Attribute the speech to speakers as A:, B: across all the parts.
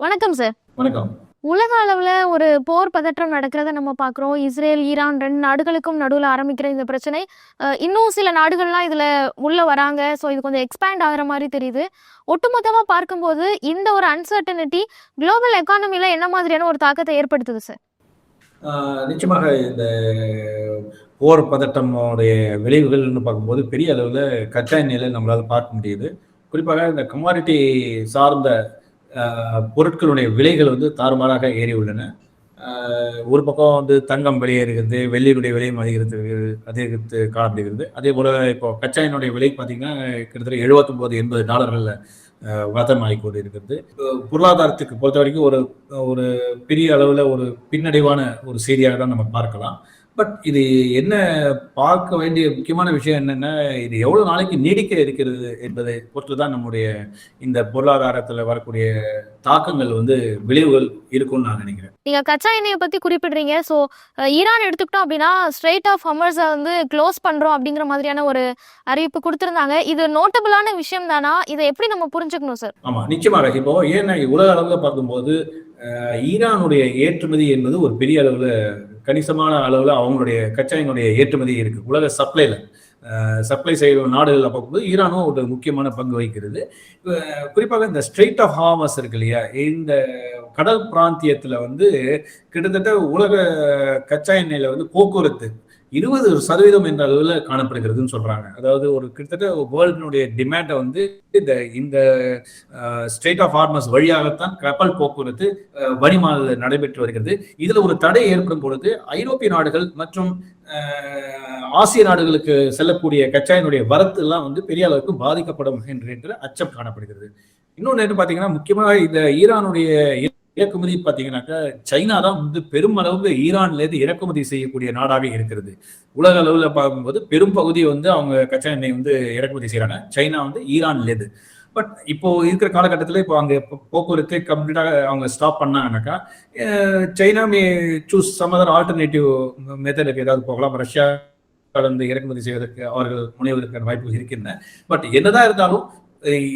A: வணக்கம் சார்.
B: வணக்கம்.
A: உலக அளவுல ஒரு போர் பதற்றம் நடக்கிறத நம்ம பார்க்குறோம். இஸ்ரேல், ஈரான் 2 நாடுகளுக்கும் நடுவுல ஆரம்பிக்கிற இந்த பிரச்சனை, இன்னும் சில நாடுகள்லாம் இதுல உள்ள வராங்க. ஸோ இது கொஞ்சம் எக்ஸ்பேண்ட் ஆகுற மாரி தெரியுது. ஒட்டுமொத்தமா பார்க்கும்போது இந்த ஒரு அன்சர்டனிட்டி குளோபல் எக்கானமில என்ன மாதிரியான ஒரு தாக்கத்தை ஏற்படுத்துது சார்?
B: நிச்சயமாக இந்த போர் பதட்டமுடைய விளைவுகள்னு பார்க்கும்போது பெரிய அளவில் கச்சா எண்ணெயில நம்மளால் பார்க்க முடியுது. குறிப்பாக இந்த கமாடிட்டி சார்ந்த பொருட்களுடைய விலைகள் வந்து தாறுமாறாக ஏறி உள்ளன. ஒரு பக்கம் வந்து தங்கம் வெளியேறுகிறது, வெள்ளியினுடைய விலையும் அதிகரித்து காணப்படுகிறது. அதே போல இப்போ கச்சா எண்ணெயுடைய விலை பார்த்தீங்கன்னா கிட்டத்தட்ட $79-80 வர்த்தகமாகி கொண்டு இருக்கிறது. பொருளாதாரத்துக்கு பொறுத்த வரைக்கும் ஒரு ஒரு பெரிய அளவில் ஒரு பின்னடைவான ஒரு செய்தியாக தான் நம்ம பார்க்கலாம். பட் இது என்ன பார்க்க வேண்டிய முக்கியமான விஷயம் என்னன்னா, இது எவ்வளவு நாளைக்கு நீடிக்க இருக்கிறது என்பதை பொறுத்து தான் நம்முடைய இந்த பொருளாதாரத்தில் வரக்கூடிய தாக்கங்கள் வந்து விளைவுகள் இருக்கும்னு நான் நினைக்கிறேன்.
A: நீங்க கச்சா எண்ணெய பத்தி குறிப்பிடுறீங்க. ஸோ ஈரான் எடுத்துக்கிட்டோம் அப்படின்னா, ஸ்ட்ரெய்ட் ஆஃப் ஹார்மஸ வந்து க்ளோஸ் பண்றோம் அப்படிங்கிற மாதிரியான ஒரு அறிவிப்பு குடுத்திருந்தாங்க. இது நோட்டபிளான விஷயம் தானா? இத எப்படி நம்ம புரிஞ்சுக்கணும் சார்?
B: ஆமா, நிச்சயமாக. இப்போ ஏன்னா உலக அளவில் பார்க்கும்போது ஈரானுடைய ஏற்றுமதி என்பது ஒரு பெரிய அளவில் கணிசமான அளவில் அவங்களுடைய கச்சா எண்ணெயுடைய ஏற்றுமதி இருக்கு. உலக சப்ளை செய்யும் நாடுகளில் பார்க்கும்போது ஈரானும் ஒரு முக்கியமான பங்கு வகிக்கிறது. குறிப்பாக இந்த ஸ்ட்ரெய்ட் ஆஃப் ஹார்மஸ் இருக்கு இல்லையா, இந்த கடல் பிராந்தியத்தில் வந்து கிட்டத்தட்ட உலக கச்சா எண்ணெயில வந்து போக்குவரத்து 20% என்ற அளவில் காணப்படுகிறதுன்னு சொல்றாங்க. அதாவது ஒரு கிட்டத்தட்ட வேர்ல்டினுடைய டிமாண்டை வந்து இந்த ஸ்ட்ரெய்ட் ஆஃப் ஹார்மஸ் வழியாகத்தான் கப்பல் போக்குவரத்து வணிகமாக நடைபெற்று வருகிறது. இதுல ஒரு தடை ஏற்படும் பொழுது ஐரோப்பிய நாடுகள் மற்றும் ஆசிய நாடுகளுக்கு செல்லக்கூடிய கச்சா எண்ணெயுடைய வரத்து எல்லாம் வந்து பெரிய அளவுக்கு பாதிக்கப்படும் என்ற அச்சம் காணப்படுகிறது. இன்னொன்று என்ன பார்த்தீங்கன்னா, முக்கியமாக இந்த ஈரானுடைய இறக்குமதி பார்த்தீங்கன்னாக்கா சைனா தான் வந்து பெரும் அளவுக்கு ஈரான்ல இருந்து இறக்குமதி செய்யக்கூடிய நாடாக இருக்கிறது. உலக அளவில் பார்க்கும்போது பெரும் பகுதியை வந்து அவங்க கச்சா எண்ணெய் வந்து இறக்குமதி செய்யறாங்க. சைனா வந்து ஈரான்ல இருந்து. பட் இப்போ இருக்கிற காலகட்டத்தில் இப்போ அங்கே போக்குவரத்து கம்ப்ளீட்டாக அவங்க ஸ்டாப் பண்ணாங்கன்னாக்கா சைனா மே சூஸ் சம் அதர் ஆல்டர்னேட்டிவ் மெத்தடுக்கு ஏதாவது போகலாம். ரஷ்யா கலந்து இறக்குமதி செய்வதற்கு அவர்கள் முனைவதற்கான வாய்ப்புகள் இருக்கின்றன. பட் என்னதான் இருந்தாலும்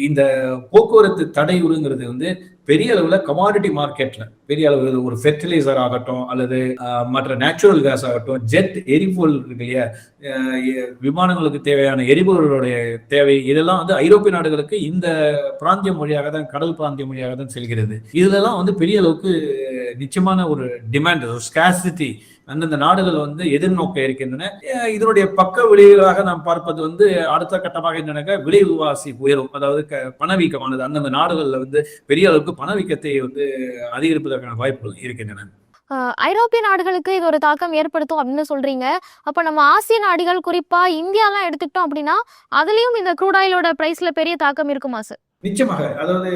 B: இந்த போக்குவரத்து தடையுறுங்கிறது வந்து பெரிய அளவுல கமாடிட்டி மார்க்கெட்ல பெரிய அளவு ஒரு ஃபெர்டிலைசர் ஆகட்டும் அல்லது மற்ற நேச்சுரல் கேஸ் ஆகட்டும், ஜெட் எரிபொருள் இருக்கு இல்லையா, விமானங்களுக்கு தேவையான எரிபொருளுடைய தேவை, இதெல்லாம் வந்து ஐரோப்பிய நாடுகளுக்கு இந்த பிராந்தியம் வழியாக தான், கடல் பிராந்தியம் வழியாக தான் செல்கிறது. இதுலலாம் வந்து பெரிய அளவுக்கு நிச்சயமான ஒரு டிமாண்ட், ஒரு ஸ்காசிட்டி அந்தந்த நாடுகள் வந்து எதிர்நோக்க இருக்கின்றன. இதனுடைய பக்க விளைவுகளாக நாம் பார்ப்பது வந்து அடுத்த கட்டமாக என்னன்னாக்கா விலைவாசி உயரும், அதாவது பணவீக்கமானது அந்தந்த நாடுகள்ல வந்து பெரிய அளவுக்கு பணவீக்கத்தை வந்து அதிகரிப்பதற்கான வாய்ப்புகள் இருக்கின்றன.
A: ஐரோப்பிய நாடுகளுக்கு இது ஒரு தாக்கம் ஏற்படுத்தும் அப்படின்னு சொல்றீங்க. அப்ப நம்ம ஆசிய நாடுகள், குறிப்பா இந்தியாலாம் எடுத்துக்கிட்டோம் அப்படின்னா, அதுலயும் இந்த க்ரூட் ஆயிலோட பிரைஸ்ல பெரிய தாக்கம் இருக்குமா சார்?
B: நிச்சயமாக. அதாவது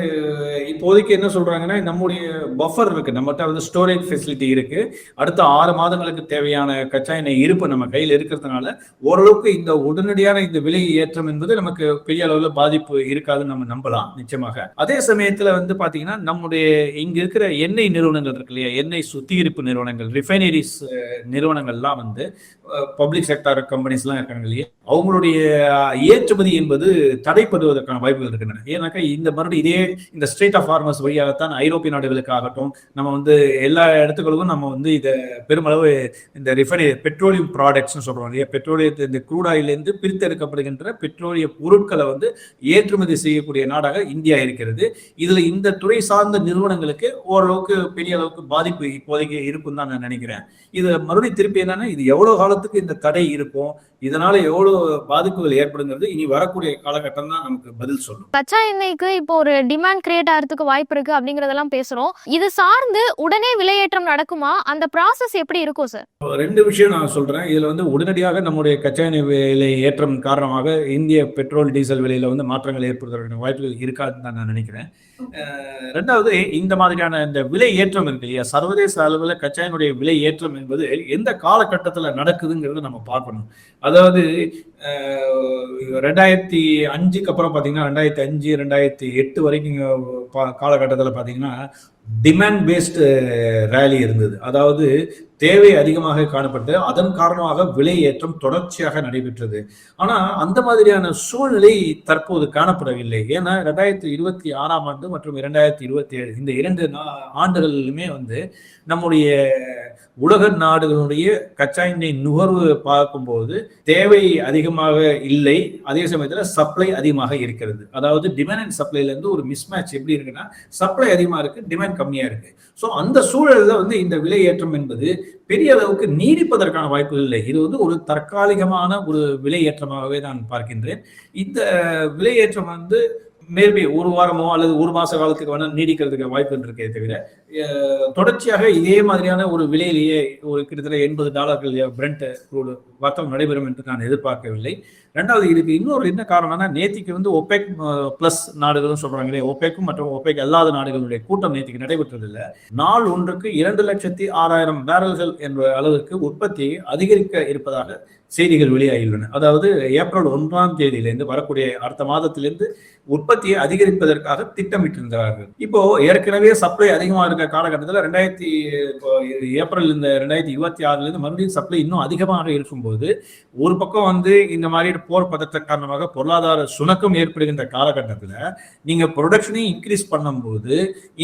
B: இப்போதைக்கு என்ன சொல்றாங்கன்னா, நம்முடைய பஃபர் இருக்கு, நம்மகிட்ட வந்து ஸ்டோரேஜ் ஃபெசிலிட்டி இருக்கு. அடுத்த 6 மாதங்களுக்கு தேவையான கச்சா எண்ணெய் இருப்பு நம்ம கையில் இருக்கிறதுனால ஓரளவுக்கு இந்த உடனடியான இந்த விலை ஏற்றம் என்பது நமக்கு பெரிய அளவுல பாதிப்பு இருக்காதுன்னு நம்ம நம்பலாம். நிச்சயமாக. அதே சமயத்துல வந்து பாத்தீங்கன்னா, நம்முடைய இங்க இருக்கிற எண்ணெய் நிறுவனங்கள் இருக்கு இல்லையா, எண்ணெய் சுத்திகரிப்பு நிறுவனங்கள், ரிஃபைனரிஸ் நிறுவனங்கள்லாம் வந்து பப்ளிக் செக்டார் கம்பெனிஸ் எல்லாம் இருக்காங்க இல்லையா, அவங்களுடைய ஏற்றுமதி என்பது தடைப்படுவதற்கான வாய்ப்புகள் இருக்கின்றன. ஏன்னா இந்த மறுபடியும் இதே இந்த ஸ்ட்ரெய்ட் ஆஃப் ஹார்மஸ் வழியாகத்தான் ஐரோப்பிய நாடுகளுக்கு ஆகட்டும், நம்ம வந்து எல்லா இடத்துகளுக்கும் நம்ம வந்து இதை பெருமளவு இந்த பெட்ரோலியம் ப்ராடக்ட்ஸ் சொல்றோம் இல்லையா, பெட்ரோலியத்தை இந்த க்ரூட் ஆயிலிருந்து பிரித்தெடுக்கப்படுகின்ற பெட்ரோலிய பொருட்களை வந்து ஏற்றுமதி செய்யக்கூடிய நாடாக இந்தியா இருக்கிறது. இதுல இந்த துறை சார்ந்த நிறுவனங்களுக்கு ஓரளவுக்கு பெரிய அளவுக்கு பாதிப்பு இப்போதைக்கு இருக்கும் தான் நான் நினைக்கிறேன். இது மறுபடியும் திருப்பி என்னன்னா, இது எவ்வளவு காலத்துக்கு இந்த தடை இருக்கும், இதனால எவ்வளவு பாதிப்புகள் ஏற்படுங்கிறது இனி வரக்கூடிய காலகட்டம் தான் நமக்கு பதில் சொல்லும்.
A: கச்சா எண்ணெய்க்கு இப்போ ஒரு டிமாண்ட் கிரியேட் ஆகிறதுக்கு வாய்ப்பு இருக்கு அப்படிங்கறதெல்லாம் பேசுறோம். இது சார்ந்து உடனே விலையேற்றம் நடக்குமா? அந்த ப்ராசஸ் எப்படி இருக்கும் சார்?
B: 2 விஷயம் நான் சொல்றேன். இதுல வந்து உடனடியாக நம்முடைய கச்சா எண்ணெய் விலை ஏற்றம் காரணமாக இந்திய பெட்ரோல் டீசல் விலையில வந்து மாற்றங்கள் ஏற்படுவதற்கான வாய்ப்புகள் இருக்காதுன்னு தான் நான் நினைக்கிறேன். ரெண்டாவது, இந்த மாதிரியான இந்த விலை ஏற்றம் இருக்கு இல்லையா, சர்வதேச அளவில் கச்சா எண்ணெயுடைய விலை ஏற்றம் என்பது எந்த காலகட்டத்தில் நடக்குதுங்கிறத நம்ம பார்க்கணும். அதாவது 2005க்கு அப்புறம் பார்த்தீங்கன்னா 2005 2008 வரைக்கும் காலகட்டத்தில் பார்த்தீங்கன்னா டிமாண்ட் பேஸ்டு ரேலி இருந்தது. அதாவது தேவை அதிகமாக காணப்பட்டு அதன் காரணமாக விலை ஏற்றம் தொடர்ச்சியாக நடைபெற்றது. ஆனா அந்த மாதிரியான சூழ்நிலை தற்போது காணப்படவில்லை. ஏன்னா 2026ஆம் ஆண்டு மற்றும் 2027 இந்த 2 ஆண்டுகளிலுமே நம்முடைய உலக நாடுகளுடைய கச்சா எண்ணெய் நுகர்வு பார்க்கும்போது தேவை அதிகமாக இல்லை, அதே சமயத்தில் சப்ளை அதிகமாக இருக்கிறது. அதாவது டிமாண்ட் அண்ட் சப்ளைல இருந்து ஒரு மிஸ்மேட்ச் எப்படி இருக்குன்னா, சப்ளை அதிகமா இருக்கு, டிமாண்ட் கம்மியா இருக்கு. ஸோ அந்த சூழல்ல இந்த விலை ஏற்றம் என்பது பெரிய அளவுக்கு நீடிப்பதற்கான வாய்ப்புகள் இல்லை. இது ஒரு தற்காலிகமான ஒரு விலை ஏற்றமாகவே நான் பார்க்கின்றேன். இந்த விலை ஏற்றம் மேபி ஒரு வாரமோ அல்லது ஒரு மாச காலத்துக்கு வேணா நீடிக்கிறதுக்கு வாய்ப்பு இருக்கே தவிர, தொடர்ச்சியாக இதே மாதிரியான ஒரு விலையிலேயே ஒரு கிட்டத்தட்ட $80 பிரெண்ட் வர்த்தகம் நடைபெறும் என்று நான் எதிர்பார்க்கவில்லை. ரெண்டாவது, இதுக்கு இன்னொரு என்ன காரணம்னா, நேத்திக்கு ஒபெக் பிளஸ் நாடுகளும் சொல்றாங்களே, ஒபெக்கும் மற்றும் ஒபெக் அல்லாத நாடுகளுடைய கூட்டம் நேத்திக்கு நடைபெற்றதில்லை. நாள் ஒன்றுக்கு 2,06,000 பேரல்கள் என்ற அளவுக்கு உற்பத்தியை அதிகரிக்க இருப்பதாக செய்திகள் வெளியாகியுள்ளன. அதாவது ஏப்ரல் 1ஆம் தேதியிலிருந்து வரக்கூடிய அடுத்த மாதத்திலிருந்து உற்பத்தியை அதிகரிப்பதற்காக திட்டமிட்டிருந்தார்கள். இப்போ ஏற்கனவே சப்ளை அதிகமாக இருக்க காலகட்டத்தில் ஏப்ரல் இந்த 2026 மறுபடியும் சப்ளை இன்னும் அதிகமாக இருக்கும்போது, ஒரு பக்கம் இந்த மாதிரி போர் பதற்ற காரணமாக பொருளாதார சுணக்கம் ஏற்படுகின்ற காலகட்டத்தில் நீங்க ப்ரொடக்ஷனை இன்க்ரீஸ் பண்ணும்போது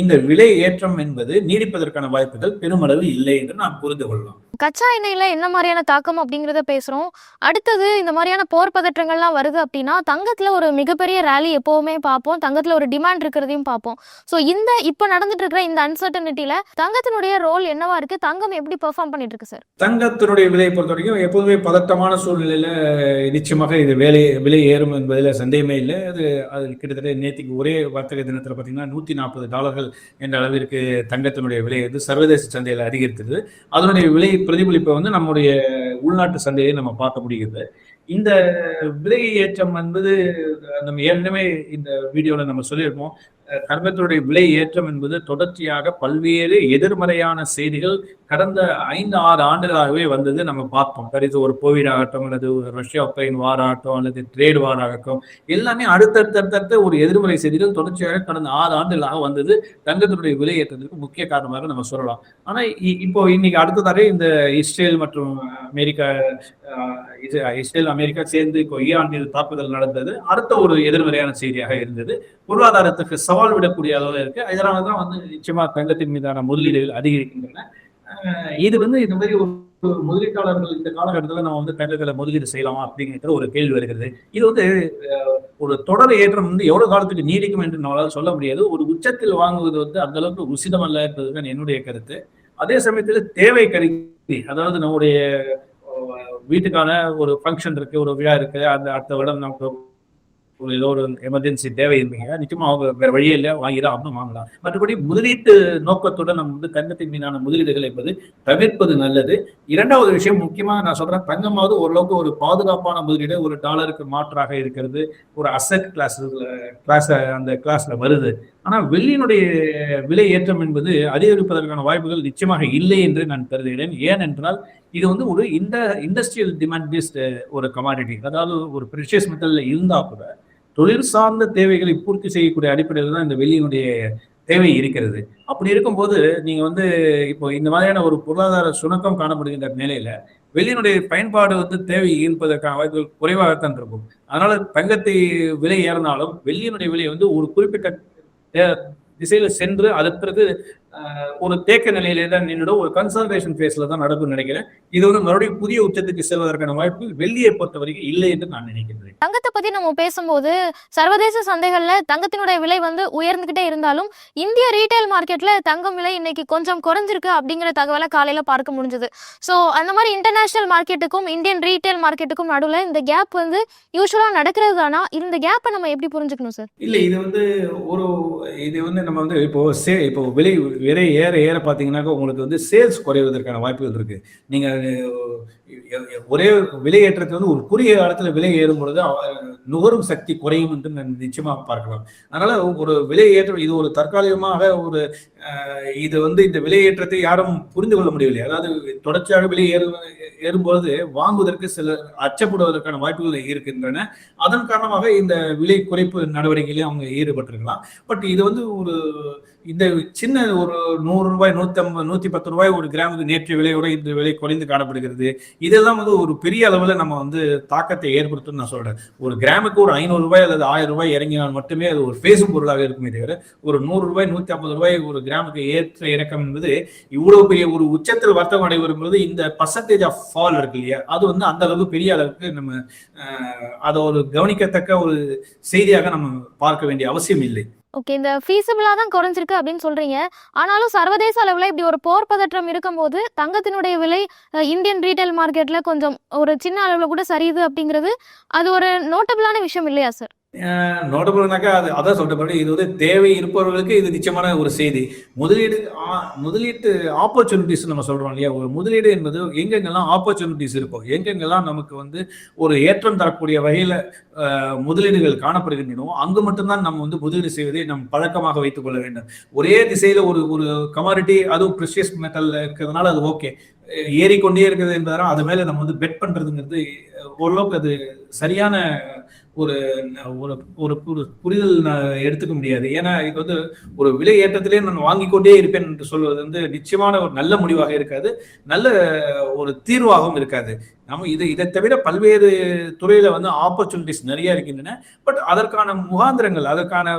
B: இந்த விலை ஏற்றம் என்பது நீடிப்பதற்கான வாய்ப்புகள் பெருமளவு இல்லை என்று நாம் புரிந்து கொள்ளலாம்.
A: கச்சா எண்ணெயில என்ன மாதிரியான தாக்கம் அப்படிங்கிறத பேசுறோம். அடுத்தது இந்த மாதிரியான போர் பதற்றங்கள்லாம் வருது அப்படின்னா தங்கத்துல ஒரு மிகப்பெரிய ரேலி எப்பவுமே பார்ப்போம். தங்கத்துல ஒரு டிமாண்ட் இருக்கிறதையும் பார்ப்போம். ஸோ இப்ப நடந்துட்டு இருக்கிற இந்த அன்சர்டனிட்டியில தங்கத்தினுடைய ரோல் என்னவா இருக்கு? தங்கம் எப்படி பெர்ஃபார்ம் பண்ணிட்டு இருக்கு சார்?
B: தங்கத்தினுடைய விலையை பொறுத்த வரைக்கும் எப்போதுமே பதட்டமான சூழ்நிலையில நிச்சயமாக இது விலை ஏறும் என்பதில் சந்தேகமே இல்லை. அது கிட்டத்தட்ட நேற்றுக்கு ஒரே வர்த்தக தினத்தில் பார்த்தீங்கன்னா $140 என்ற அளவிற்கு தங்கத்தினுடைய விலை சர்வதேச சந்தையில் அதிகரித்தது. அதனுடைய விலை பிரதிபலிப்பை நம்முடைய உள்நாட்டு சந்தையை நம்ம பார்க்க முடிகிறது. இந்த விலை ஏற்றம் நம்ம ஏற்கனவே இந்த வீடியோல நம்ம சொல்லியிருப்போம். தங்கத்தினுடைய விலை ஏற்றம் என்பது தொடர்ச்சியாக பல்வேறு எதிர்மறையான செய்திகள் கடந்த 5-6 ஆண்டுகளாகவே நம்ம பார்த்தோம். கருத்து ஒரு கோவிட் ஆகட்டும், அல்லது ஒரு ரஷ்யா உக்ரைன் வார் ஆகட்டும், அல்லது ட்ரேட் வார் ஆகட்டும், எல்லாமே அடுத்தடுத்த ஒரு எதிர்மறை செய்திகள் தொடர்ச்சியாக கடந்த 6 ஆண்டுகளாக தங்கத்தினுடைய விலை ஏற்றத்திற்கு முக்கிய காரணமாக நம்ம சொல்லலாம். ஆனா இப்போ இன்னைக்கு அடுத்ததாக இந்த இஸ்ரேல் மற்றும் அமெரிக்கா சேர்ந்து ஈரான் மீது தாக்குதல் நடந்தது அடுத்த ஒரு எதிர்மறையான செய்தியாக இருந்தது. பொருளாதாரத்துக்கு சவால் விடக்கூடிய அளவில் இருக்கு. இதனாலதான் நிச்சயமா தங்கத்தின் மீதான முதலீடுகள் அதிகரிக்கின்றன. இது இந்த மாதிரி ஒரு முதலீட்டாளர்கள் இந்த காலகட்டத்தில் நம்ம தங்கத்துல முதலீடு செய்யலாமா அப்படிங்கிற ஒரு கேள்வி வருகிறது. இது ஒரு தொடர் ஏற்றம் எவ்வளவு காலத்துக்கு நீடிக்கும் என்று நம்மளால சொல்ல முடியாது. ஒரு உச்சத்தில் வாங்குவது அந்த அளவுக்கு உசிதம் அல்ல என்பதுதான் என்னுடைய கருத்து. அதே சமயத்தில் தேவை கருதி, அதாவது நம்முடைய வீட்டுக்கான ஒரு ஃபங்க்ஷன் இருக்கு, ஒரு விழா இருக்கு, அந்த அடுத்த வருடம் நமக்கு ஏதோ ஒரு எமர்ஜென்சி தேவை இருந்தீங்க, நிச்சயமா அவங்க வேற வழியே இல்லை, வாங்கிதான் அப்படின்னு வாங்கலாம். மற்றபடி முதலீட்டு நோக்கத்துடன் நம்ம தங்கத்தின் மீதான முதலீடுகள் என்பது தவிர்ப்பது நல்லது. இரண்டாவது விஷயம் முக்கியமா நான் சொல்றேன், தங்கமாவது ஓரளவுக்கு ஒரு பாதுகாப்பான முதலீடு, ஒரு டாலருக்கு மாற்றாக இருக்கிறது, ஒரு அசெட் அந்த கிளாஸ்ல வருது. ஆனா வெள்ளியினுடைய விலை ஏற்றம் என்பது அதிகரிப்பதற்கான வாய்ப்புகள் நிச்சயமாக இல்லை என்று நான் கருதுகிறேன். ஏனென்றால் இது ஒரு இண்டஸ்ட்ரியல் டிமாண்ட் பேஸ்ட் ஒரு கமாடிட்டி, அதாவது ஒரு ப்ரெஷியஸ் மெட்டல்ல இருந்தா கூட தொழில் சார்ந்த தேவைகளை பூர்த்தி செய்யக்கூடிய அடிப்படையில் தான் இந்த வெள்ளியினுடைய தேவை இருக்கிறது. அப்படி இருக்கும்போது நீங்க இப்போ இந்த மாதிரியான ஒரு பொருளாதார சுணக்கம் காணப்படுகின்ற நிலையில வெள்ளியினுடைய பயன்பாடு தேவை இருப்பதற்கான வாய்ப்புகள் குறைவாகத்தான் இருக்கும். அதனால தங்கத்தை விலை ஏறினாலும் வெள்ளியினுடைய விலை ஒரு குறிப்பிட்ட திசையில சென்று அதற்கு பிறகு ஒரு தேக்க நிலையிலே தான் நின்றுடும், ஒரு கன்சல்டேஷன் ஃபேஸ்ல தான் நடக்கும்னு நினைக்கிறேன். இது மறுபடியும் புதிய உச்சத்துக்கு செல்வதற்கான வாய்ப்பு வெள்ளியை பொறுத்த வரைக்கும் இல்லை என்று நான் நினைக்கிறேன்.
A: தங்கத்தை பத்தி நம்ம பேசும்போது சர்வதேச சந்தைகள்ல தங்கத்தினுடைய விலை உயர்ந்துகிட்டே இருந்தாலும் இந்திய ரீட்டைல் மார்க்கெட்ல தங்கம் விலை இன்னைக்கு கொஞ்சம் குறைஞ்சிருக்கு அப்படிங்கிற தகவலை காலையில பார்க்க முடிஞ்சது. ஸோ அந்த மாதிரி இன்டர்நேஷனல் மார்க்கெட்டுக்கும் இந்தியன் ரீட்டைல் மார்க்கெட்டுக்கும் நடுவில் இந்த கேப் யூஸ்வலா நடக்கிறது தானா? இந்த கேப்பை நம்ம எப்படி புரிஞ்சுக்கணும் சார்?
B: இல்ல, இது நம்ம இப்போ விலை ஏற ஏற பார்த்தீங்கன்னாக்கா உங்களுக்கு சேல்ஸ் குறைவதற்கான வாய்ப்புகள் இருக்கு. நீங்க ஒரே விலை ஏற்றத்தை ஒரு குறுகிய காலத்துல விலை ஏறும் பொழுது நுகரும் சக்தி குறையும் என்று நிச்சயமாக பார்க்கலாம். அதனால ஒரு விலை ஏற்றம் இது ஒரு தற்காலிகமாக இது இந்த விலை ஏற்றத்தை யாரும் புரிந்து கொள்ள முடியவில்லை. அதாவது தொடர்ச்சியாக விலை ஏறும்போது வாங்குவதற்கு சில அச்சப்படுவதற்கான வாய்ப்புகள் இருக்கின்றன. அதன் காரணமாக இந்த விலை குறைப்பு நடவடிக்கையிலே அவங்க ஈடுபட்டிருக்கலாம். பட் இது ஒரு இந்த சின்ன ஒரு ரூ. 100 150 110 ஒரு கிராமுக்கு நேற்று விலையோட இந்த விலை குறைந்து காணப்படுகிறது. இதெல்லாம் வந்து ஒரு பெரிய அளவுல நம்ம வந்து தாக்கத்தை ஏற்படுத்தும்னு நான் சொல்றேன். ஒரு கிராமுக்கு ஒரு ரூ. 500 அல்லது ரூ. 1000 இறங்கினால் மட்டுமே அது ஒரு பேசும் பொருளாக இருக்குமே தவிர, ஒரு ரூ. 100 ரூ. 150 ஒரு கிராமுக்கு ஏற்ற இறக்கம் என்பது இவ்வளவு பெரிய ஒரு உச்சத்தில் வர்த்தகம் நடைபெறும்போது இந்த பர்சன்டேஜ் ஆஃப் ஃபால் இருக்கு இல்லையா, அது வந்து அந்த அளவுக்கு பெரிய அளவுக்கு நம்ம அதை ஒரு கவனிக்கத்தக்க ஒரு செய்தியாக நம்ம பார்க்க வேண்டிய அவசியம் இல்லை.
A: ஓகே. இந்த ஃபீஸிபிளா தான் குறைஞ்சிருக்கு அப்படின்னு சொல்றீங்க. ஆனாலும் சர்வதேச அளவுல இப்படி ஒரு போர் பதற்றம் இருக்கும்போது தங்கத்தினுடைய விலை இந்தியன் ரீட்டைல் மார்க்கெட்ல கொஞ்சம் ஒரு சின்ன அளவுல கூட சரியுது அப்படிங்கிறது அது ஒரு நோட்டபிளான விஷயம் இல்லையா சார்?
B: நோட்டபிள்னாக்கா அது அதான் சொல்றபடி இது வந்து தேவை இருப்பவர்களுக்கு இது நிச்சயமான ஒரு செய்தி. முதலீட்டு ஆப்பர்ச்சுனிட்டிஸ் நம்ம சொல்றோம் இல்லையா, ஒரு முதலீடு என்பது எங்கெங்கெல்லாம் ஆப்பர்ச்சுனிட்டிஸ் இருக்கும், எங்கெங்கெல்லாம் நமக்கு வந்து ஒரு ஏற்றம் தரக்கூடிய வகையில முதலீடுகள் காணப்படுகின்றனோ அங்கு மட்டும்தான் நம்ம வந்து முதலீடு செய்வதை நம் பழக்கமாக வைத்துக் கொள்ள வேண்டும். ஒரே திசையில ஒரு ஒரு கமாடிட்டி, அதுவும் ப்ரெஷியஸ் மெட்டல் இருக்கிறதுனால அது ஓகே, ஏறிக்கொண்டே இருக்குது என்பதால் அது மேல நம்ம வந்து பெட் பண்றதுங்கிறது ஓரளவுக்கு அது சரியான ஒரு ஒரு ஒரு புரிதல் எடுத்துக்க முடியாது. ஏன்னா இது வந்து ஒரு விலை ஏற்றத்திலே நான் வாங்கிக் கொண்டே இருப்பேன் என்று சொல்வது வந்து நிச்சயமான ஒரு நல்ல முடிவாக இருக்காது, நல்ல ஒரு தீர்வாகவும் இருக்காது. நம்ம இதை தவிர பல்வேறு துறையில வந்து ஆப்பர்ச்சுனிட்டிஸ் நிறைய இருக்கின்றன. பட் அதற்கான முகாந்திரங்கள், அதற்கான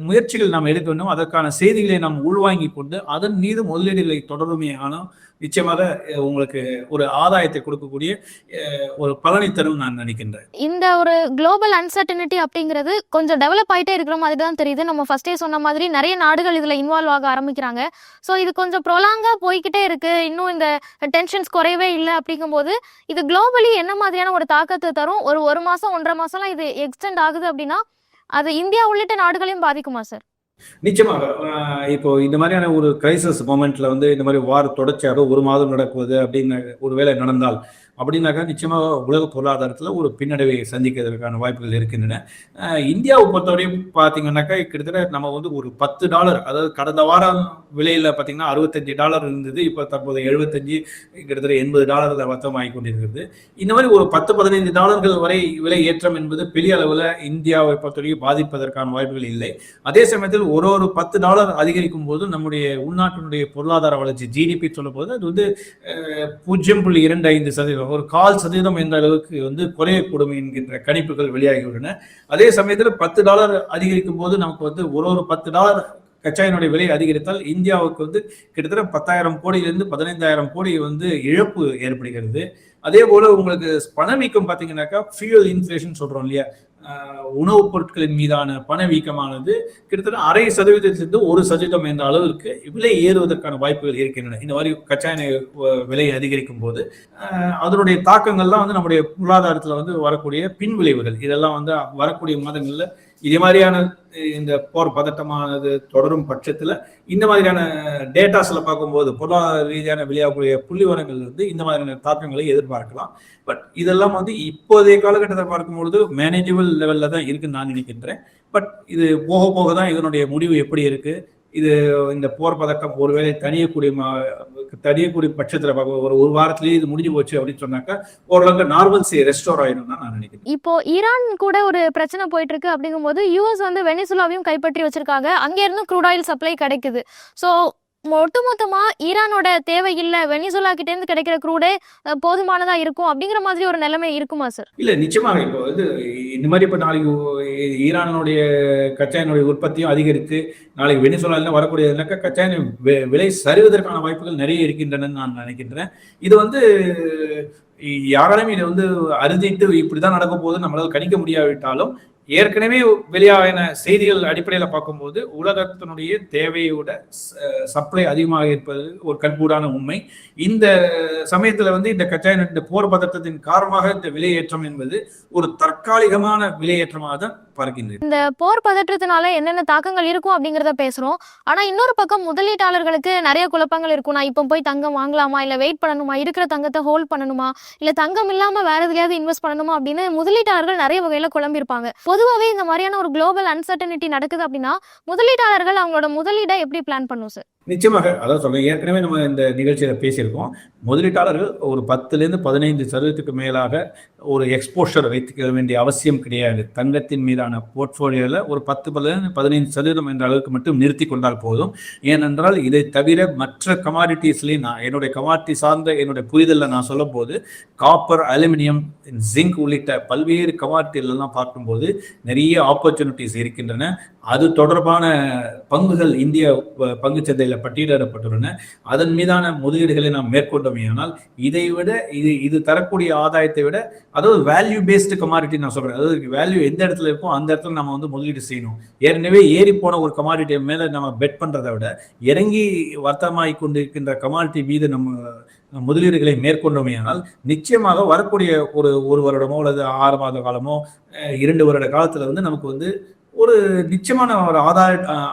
B: முயற்சிகள் நாம் எடுக்க வேண்டும். அதற்கான செய்திகளை நாம் உள்வாங்கி கொண்டு அதன் மீது முதலீடுகளை தொடருமே ஆனால் நிச்சயமாக உங்களுக்கு ஒரு ஆதாயத்தை கொடுக்கக்கூடிய ஒரு பலனை தரும் நான் நினைக்கின்றேன்.
A: இந்த ஒரு குளோபல் அன்சர்டனிட்டி அப்படிங்கிறது கொஞ்சம் டெவலப் ஆயிட்டே இருக்கிற மாதிரி தான் தெரியுது. நம்ம ஃபர்ஸ்டே சொன்ன மாதிரி நிறைய நாடுகள் இதுல இன்வால்வ் ஆக ஆரம்பிக்கிறாங்க. ஸோ இது கொஞ்சம் ப்ரொலாங்கா போய்கிட்டே இருக்கு, இன்னும் இந்த டென்ஷன்ஸ் குறையவே இல்லை அப்படிங்கும்போது இது குளோபலி என்ன மாதிரியான ஒரு தாக்கத்தை தரும்? ஒரு மாசம் 1.5 மாசம்லாம் இது எக்ஸ்டெண்ட் ஆகுது அப்படின்னா அது இந்தியா உள்ளிட்ட நாடுகளையும் பாதிக்குமா சார்?
B: நிச்சயமாக. இப்போ இந்த மாதிரியான ஒரு கிரைசிஸ் மொமெண்ட்ல வந்து இந்த மாதிரி வார் தொடர்ச்சியாக 1 மாதம் நடக்குவது அப்படின்னு ஒருவேளை நடந்தால் அப்படின்னாக்கா நிச்சயமாக உலக பொருளாதாரத்தில் ஒரு பின்னடைவை சந்திக்கிறதுக்கான வாய்ப்புகள் இருக்கின்றன. இந்தியாவை பொறுத்தவரையும் பார்த்தீங்கன்னாக்கா கிட்டத்தட்ட நம்ம வந்து ஒரு $10, அதாவது கடந்த வாரம் விலையில் பார்த்தீங்கன்னா $65 இருந்தது, இப்போ தற்போது 75, கிட்டத்தட்ட $80 வர்த்தகம் ஆகி கொண்டிருக்கிறது. இந்த மாதிரி ஒரு $10-15 வரை விலை ஏற்றம் என்பது பெரிய அளவில் இந்தியாவை பொறுத்தவரைக்கும் பாதிப்பதற்கான வாய்ப்புகள் இல்லை. அதே சமயத்தில் ஒரு $10 அதிகரிக்கும் போது நம்முடைய உள்நாட்டினுடைய பொருளாதார வளர்ச்சி ஜிடிபி சொல்லும் போது அது வந்து 0.25%, ஒரு 0.25% என்ற அளவுக்கு வந்து குறையக்கூடும் என்கின்ற கணிப்புகள் வெளியாகியுள்ளன. அதே சமயத்தில் $10 அதிகரிக்கும் போது நமக்கு வந்து ஒரு $10 கச்சா எண்ணெய் விலை அதிகரித்தால் இந்தியாவுக்கு வந்து கிட்டத்தட்ட 10,000 கோடியிலிருந்து 15,000 கோடி வந்து இழப்பு ஏற்படுகிறது. அதே போல உங்களுக்கு பணவீக்கம் பார்த்தீங்கன்னாக்கா ஃபியூயல் இன்ஃப்ளேஷன் சொல்றோம் இல்லையா, உணவுப் பொருட்களின் மீதான பணவீக்கமானது கிட்டத்தட்ட 0.5% 1% என்ற அளவிற்கு விலை ஏறுவதற்கான வாய்ப்புகள் இருக்கின்றன. இந்த மாதிரி கச்சா எண்ணெய் விலை அதிகரிக்கும் போது அதனுடைய தாக்கங்கள்லாம் வந்து நம்முடைய பொருளாதாரத்தில் வந்து வரக்கூடிய பின் விளைவுகள், இதெல்லாம் வந்து வரக்கூடிய மாதங்கள்ல இதே மாதிரியான இந்த போர் பதட்டமானது தொடரும் பட்சத்தில் இந்த மாதிரியான டேட்டாஸ்ல பார்க்கும்போது பொருளாதார ரீதியான வெளியாகக்கூடிய புள்ளிவரங்கள் வந்து இந்த மாதிரியான தாக்கங்களை எதிர்பார்க்கலாம். பட் இதெல்லாம் வந்து இப்போதைய காலகட்டத்தை பார்க்கும்பொழுது மேனேஜபிள் லெவல்ல தான் இருக்குன்னு நான் நினைக்கின்றேன். பட் இது போக போக தான் இதனுடைய முடிவு எப்படி இருக்கு, இது இந்த போர் பதக்கம் ஒருவேளை தனியக்கூடிய பட்சத்தில் ஒரு வாரத்திலேயே இது முடிஞ்சு போச்சு அப்படின்னு சொன்னாக்கா ஓரளவுக்கு நார்மல்சி ரெஸ்டோர் ஆயிடும் தான் நான் நினைக்கிறேன்.
A: இப்போ ஈரான் கூட ஒரு பிரச்சனை போயிட்டு இருக்கு அப்படிங்கும்போது யூஎஸ் வந்து வெனிசுலாவையும் கைப்பற்றி வச்சிருக்காங்க, அங்க இருந்து க்ரூட் ஆயில் சப்ளை கிடைக்குது. ஸோ ஒட்டுமொத்தமா ஈரானோட தேவை இல்லை, வெனிசுலா கிட்ட இருந்து கிடைக்கிற க்ரூடே போதுமானதா இருக்கும் அப்படிங்கிற மாதிரி ஒரு நிலைமை இருக்குமா சார்?
B: இல்ல நிச்சயமாக. இப்போ வந்து இந்த மாதிரி இப்போ நாளைக்கு ஈரானுடைய கச்சா எண்ணெய் உற்பத்தியும் அதிகரித்து நாளைக்கு வெனிசுலால வரக்கூடியதுனாக்கா கச்சா எண்ணெய் விலை சரிவதற்கான வாய்ப்புகள் நிறைய இருக்கின்றன நான் நினைக்கின்றேன். இது வந்து யாராலையும் இதை வந்து அறிஞ்சிட்டு இப்படிதான் நடக்க போகுது நம்மளால கணிக்க முடியாவிட்டாலும் ஏற்கனவே வெளியான செய்திகள் அடிப்படையில் பார்க்கும்போது உலகத்தினுடைய தேவையோட சப்ளை அதிகமாக இருப்பது ஒரு கண்கூடான உண்மை. இந்த சமயத்துல வந்து இந்த கச்சா எண்ணெய் இந்த போர் பதட்டத்தின் காரணமாக இந்த விலையேற்றம் என்பது ஒரு தற்காலிகமான விலையேற்றமாக தான் பார்க்கின்றது.
A: இந்த போர் பதற்றத்தினால என்னென்ன தாக்கங்கள் இருக்கும் அப்படிங்கிறத பேசுறோம். ஆனா இன்னொரு பக்கம் முதலீட்டாளர்களுக்கு நிறைய குழப்பங்கள் இருக்கும். நான் இப்போ போய் தங்கம் வாங்கலாமா, இல்ல வெயிட் பண்ணணுமா, இருக்கிற தங்கத்தை ஹோல்ட் பண்ணணுமா, இல்ல தங்கம் இல்லாம வேற எதுலயாவது இன்வெஸ்ட் பண்ணணுமா அப்படின்னு முதலீட்டாளர்கள் நிறைய வகையில குழம்பிருப்பாங்க. பொதுவாகவே இந்த மாதிரியான ஒரு குளோபல் அன்சர்டனிட்டி நடக்குது அப்படின்னா முதலீட்டாளர்கள் அவங்களோட முதலீடை எப்படி பிளான் பண்ணும் சார்?
B: நிச்சயமாக. அதான் சொல்றேன். ஏற்கனவே நம்ம இந்த நிகழ்ச்சியில பேசியிருக்கோம். முதலீட்டாளர்கள் ஒரு 10லேருந்து 15% மேலாக ஒரு எக்ஸ்போஷர் வைத்துக்க வேண்டிய அவசியம் கிடையாது. தங்கத்தின் மீதான போர்ட்ஃபோலியோல ஒரு 10லேருந்து 15% என்ற அளவுக்கு மட்டும் நிறுத்திக் கொண்டால் போதும். ஏனென்றால் இதை தவிர மற்ற கமாடிட்டீஸ்லயும் நான் என்னுடைய கமாடிட்டி சார்ந்த என்னுடைய புரிதல்ல நான் சொல்லும்போது காப்பர், அலுமினியம், ஜிங்க் உள்ளிட்ட பல்வேறு கமாடிட்டிலாம் பார்க்கும்போது நிறைய ஆப்பர்ச்சுனிட்டிஸ் இருக்கின்றன. அது தொடர்பான பங்குகள் இந்திய பங்குச் சந்தையில் பட்டியலிடப்பட்டுள்ளன. அதன் மீதான முதலீடுகளை நாம் மேற்கொண்டோமேயானால் இதை விட இது தரக்கூடிய ஆதாயத்தை விட, அதாவது வேல்யூ பேஸ்டு கமாடிட்டி நான் சொல்றேன். அதாவது வேல்யூ எந்த இடத்துல இருக்கோ அந்த இடத்துல நம்ம வந்து முதலீடு செய்யணும். ஏற்கனவே ஏறி போன ஒரு கமாடிட்டி மேல நம்ம பெட் பண்றதை விட இறங்கி வர்த்தகமாகி கொண்டிருக்கின்ற கமாடிட்டி மீது நம்ம முதலீடுகளை மேற்கொண்டோமேயானால் நிச்சயமாக வரக்கூடிய ஒரு வருடமோ அல்லது 6 மாத காலமோ 2 வருட காலத்துல வந்து நமக்கு வந்து ஒரு நிச்சயமான ஒரு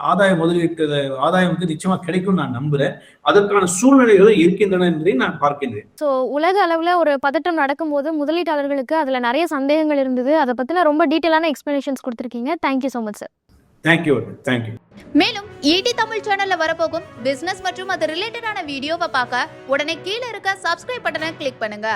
B: ஆதாய முதலீட்டு ஆதாயம் வந்து நிச்சயமா கிடைக்கும் நான் நம்புறேன். அதற்கான சூழ்நிலைகளும் இருக்கின்றன என்பதை நான் பார்க்கின்றேன்.
A: ஸோ உலக அளவில் ஒரு பதட்டம் நடக்கும்போது முதலீட்டாளர்களுக்கு அதில் நிறைய சந்தேகங்கள் இருந்தது. அதை பற்றின ரொம்ப டீட்டெயிலான எக்ஸ்பிளனேஷன்ஸ் கொடுத்துருக்கீங்க. Thank you so much sir.
B: Thank you.
C: மேலும் ஈடி தமிழ் சேனல்ல வரப்போகும் பிசினஸ் மற்றும் அது ரிலேட்டடான வீடியோவை பார்க்க உடனே கீழே இருக்க சப்ஸ்கிரைப் பட்டனை கிளிக் பண்ணுங்க.